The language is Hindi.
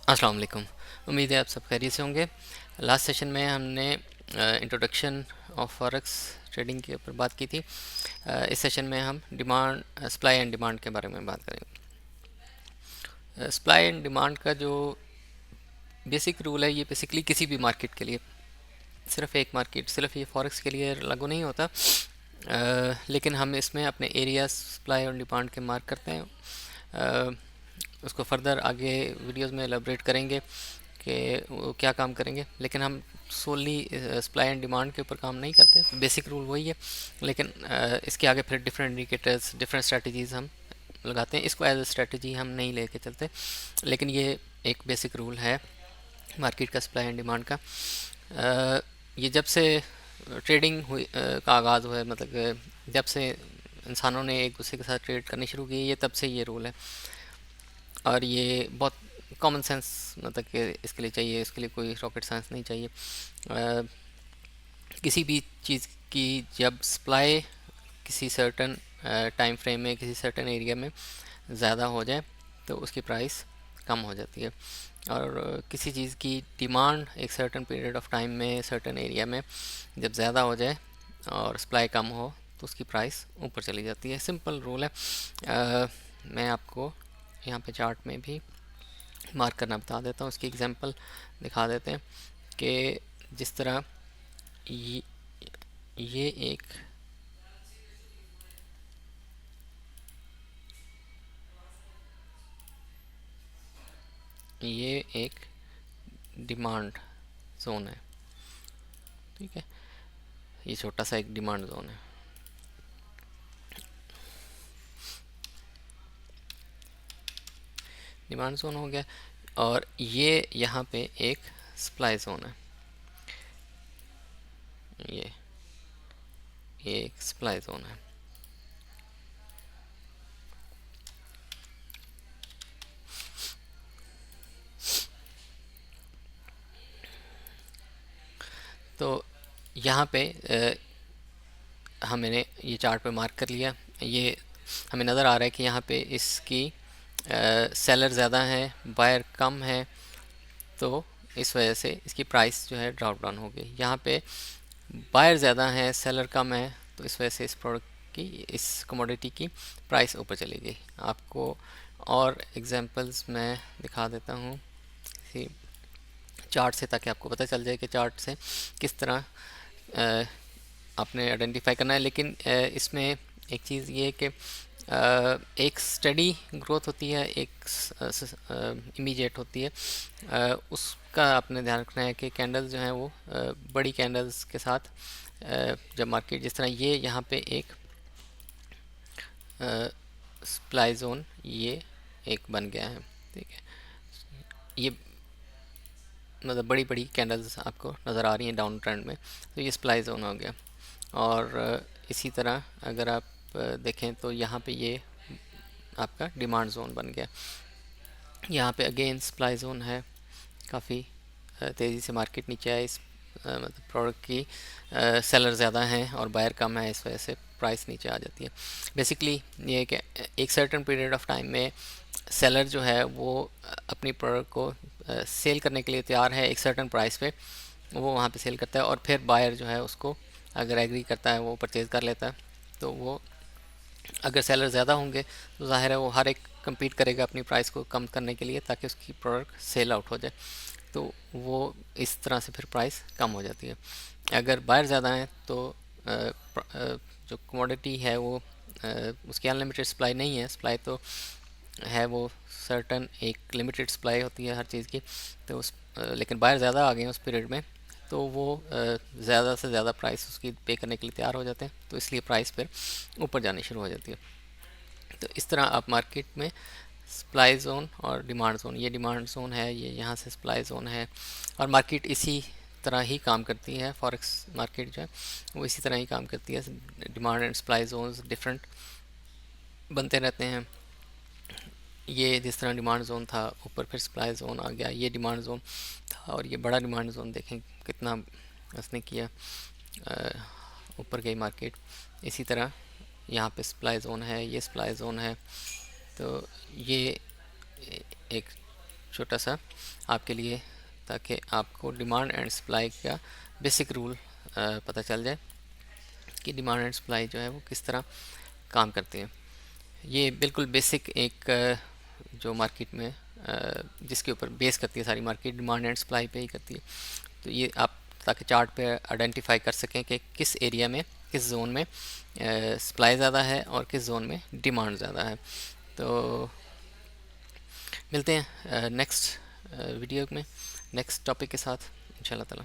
अस्सलाम वालेकुम। उम्मीद है आप सब खैरियत से होंगे। लास्ट सेशन में हमने इंट्रोडक्शन ऑफ फॉरेक्स ट्रेडिंग के ऊपर बात की थी। इस सेशन में हम डिमांड सप्लाई एंड डिमांड के बारे में बात करेंगे। सप्लाई एंड डिमांड का जो बेसिक रूल है, ये बेसिकली किसी भी मार्केट के लिए, सिर्फ एक मार्केट, सिर्फ ये फॉरेक्स के लिए लागू नहीं होता। लेकिन हम इसमें अपने एरिया सप्लाई और डिमांड के मार्क करते हैं। अ, उसको फर्दर आगे वीडियोस में एलाबरेट करेंगे कि वो क्या काम करेंगे, लेकिन हम सोली सप्लाई एंड डिमांड के ऊपर काम नहीं करते। बेसिक रूल वही है, लेकिन इसके आगे फिर डिफरेंट इंडिकेटर्स, डिफरेंट स्ट्रेटजीज हम लगाते हैं। इसको एज ए स्ट्रेटजी हम नहीं लेके चलते, लेकिन ये एक बेसिक रूल है मार्केट का, सप्लाई एंड डिमांड का। ये जब से ट्रेडिंग हुई का आगाज़ हुआ है, मतलब जब से इंसानों ने एक दूसरे के साथ ट्रेड करनी शुरू की, ये तब से ये रूल है। और ये बहुत कॉमन सेंस, मतलब कि इसके लिए चाहिए, इसके लिए कोई रॉकेट साइंस नहीं चाहिए। किसी भी चीज़ की जब सप्लाई किसी सर्टन टाइम फ्रेम में, किसी सर्टन एरिया में ज़्यादा हो जाए तो उसकी प्राइस कम हो जाती है। और किसी चीज़ की डिमांड एक सर्टन पीरियड ऑफ टाइम में, सर्टन एरिया में जब ज़्यादा हो जाए और सप्लाई कम हो तो उसकी प्राइस ऊपर चली जाती है। सिंपल रूल है। मैं आपको यहाँ पे चार्ट में भी मार्क करना बता देता हूँ, उसकी एग्जांपल दिखा देते हैं कि जिस तरह ये, ये एक ये एक डिमांड जोन है, ठीक है। ये छोटा सा एक डिमांड जोन है। डिमांड जोन हो गया, और ये यहाँ पे एक सप्लाई जोन है। ये एक सप्लाई जोन है। तो यहाँ पे हमने ये चार्ट पे मार्क कर लिया। ये हमें नज़र आ रहा है कि यहाँ पे इसकी सेलर ज़्यादा है, बायर कम है, तो इस वजह से इसकी प्राइस जो है ड्रॉप डाउन हो गई। यहाँ पे बायर ज़्यादा है, सेलर कम है, तो इस वजह से इस प्रोडक्ट की, इस कमोडिटी की प्राइस ऊपर चली गई। आपको और एग्जांपल्स मैं दिखा देता हूँ इसी चार्ट से, ताकि आपको पता चल जाए कि चार्ट से किस तरह आपने आइडेंटिफाई करना है। लेकिन इसमें एक चीज़ ये है कि एक स्टडी ग्रोथ होती है, एक इमीडिएट होती है। उसका आपने ध्यान रखना है कि कैंडल्स जो हैं वो बड़ी कैंडल्स के साथ, जब मार्केट जिस तरह ये यहाँ पे एक सप्लाई जोन ये एक बन गया है, ठीक है। ये मतलब बड़ी बड़ी कैंडल्स आपको नज़र आ रही हैं डाउन ट्रेंड में, तो ये सप्लाई जोन हो गया। और इसी तरह अगर आप देखें तो यहाँ पे ये आपका डिमांड जोन बन गया। यहाँ पे अगेन सप्लाई जोन है, काफ़ी तेज़ी से मार्केट नीचे आए। इस मतलब प्रोडक्ट की सेलर ज़्यादा हैं और बायर कम है, इस वजह से प्राइस नीचे आ जाती है। बेसिकली ये है कि एक सर्टन पीरियड ऑफ टाइम में सेलर जो है वो अपनी प्रोडक्ट को सेल करने के लिए तैयार है एक सर्टन प्राइस पे, वो वहाँ पे सेल करता है, और फिर बायर जो है उसको अगर एग्री करता है वो परचेज़ कर लेता है। तो वो अगर सेलर ज़्यादा होंगे तो ज़ाहिर है वो हर एक कम्पीट करेगा अपनी प्राइस को कम करने के लिए, ताकि उसकी प्रोडक्ट सेल आउट हो जाए। तो वो इस तरह से फिर प्राइस कम हो जाती है। अगर बायर ज़्यादा है तो जो कमोडिटी है वो उसकी अनलिमिटेड सप्लाई नहीं है, सप्लाई तो है वो सर्टन एक लिमिटेड सप्लाई होती है हर चीज़ की। तो उस लेकिन बायर ज़्यादा आ गए हैं उस पीरियड में, तो वो ज़्यादा से ज़्यादा प्राइस उसकी पे करने के लिए तैयार हो जाते हैं, तो इसलिए प्राइस फिर ऊपर जानी शुरू हो जाती है। तो इस तरह आप मार्केट में सप्लाई जोन और डिमांड जोन, ये डिमांड जोन है, ये यहाँ से सप्लाई जोन है, और मार्केट इसी तरह ही काम करती है। फॉरेक्स मार्केट जो है वो इसी तरह ही काम करती है। Demand and supply zones different बनते रहते हैं। ये जिस तरह डिमांड जोन था, ऊपर फिर सप्लाई जोन आ गया, ये डिमांड जोन था, और ये बड़ा डिमांड जोन देखें कितना उसने किया, ऊपर गई मार्केट। इसी तरह यहाँ पे सप्लाई जोन है, ये सप्लाई जोन है। तो ये एक छोटा सा आपके लिए, ताकि आपको डिमांड एंड सप्लाई का बेसिक रूल पता चल जाए कि डिमांड एंड सप्लाई जो है वो किस तरह काम करती है। ये बिल्कुल बेसिक एक जो मार्केट में जिसके ऊपर बेस करती है सारी मार्केट, डिमांड एंड सप्लाई पे ही करती है। तो ये आप ताकि चार्ट पे आइडेंटिफाई कर सकें कि किस एरिया में, किस जोन में सप्लाई ज़्यादा है और किस जोन में डिमांड ज़्यादा है। तो मिलते हैं नेक्स्ट वीडियो में नेक्स्ट टॉपिक के साथ इंशाल्लाह ताला।